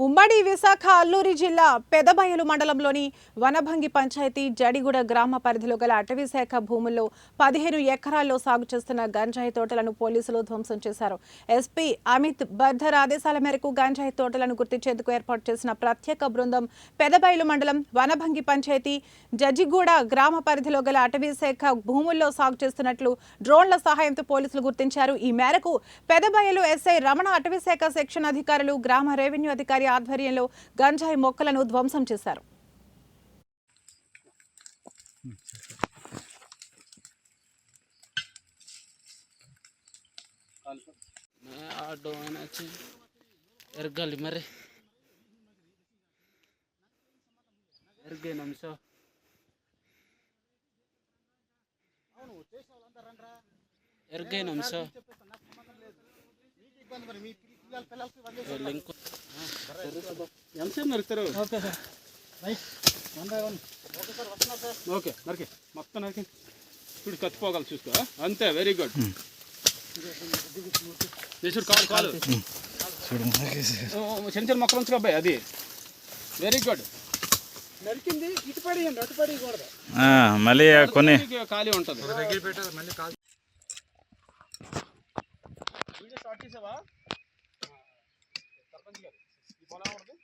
ఉమ్మడి విశాఖ అల్లూరి జిల్లా పెదబయలు మండలంలోని వనభంగి పంచాయతీ జడిగూడ గ్రామ పరిధిలో గల అటవీ శాఖ భూముల్లో 15 ఎకరాల్లో సాగు చేస్తున్న గంజాయి తోటలను పోలీసులు ధ్వంసం చేశారు. ఎస్పీ అమిత్ బర్ధర్ ఆదేశాల మేరకు గంజాయి తోటలను గుర్తించేందుకు ఏర్పాటు చేసిన ప్రత్యేక బృందం పెదబయలు మండలం వనభంగి పంచాయతీ జడిగూడ గ్రామ పరిధిలో గల అటవీ శాఖ భూముల్లో సాగు చేస్తున్నట్లు డ్రోన్ల సహాయంతో పోలీసులు గుర్తించారు. ఈ మేరకు పెదబయలు ఎస్ఐ రమణ అటవీ శాఖ సెక్షన్ అధికారులు గ్రామ రెవెన్యూ అధికారి ఆధ్వర్యంలో గంజాయి మొక్కలను ధ్వంసం చేశారు. ఎంతసేపు నరుకుతారు? ఓకే నరికి మొత్తం నరికి చూడు కత్తిపోగలరు చూసుకో. అంతే, వెరీ గుడ్. కాలు కాలు చిన్న చిన్న మొక్కలు ఉంచుకో అబ్బాయి, అది వెరీ గుడ్. నరికింది ఇటు పడేయండి, అటు పడేయకూడదు, మళ్ళీ కొన్ని ఖాళీ ఉంటుంది. స్టార్ట్ చేసావా సర్పంచ్ గారు? ఈ పొలం ఉంటుంది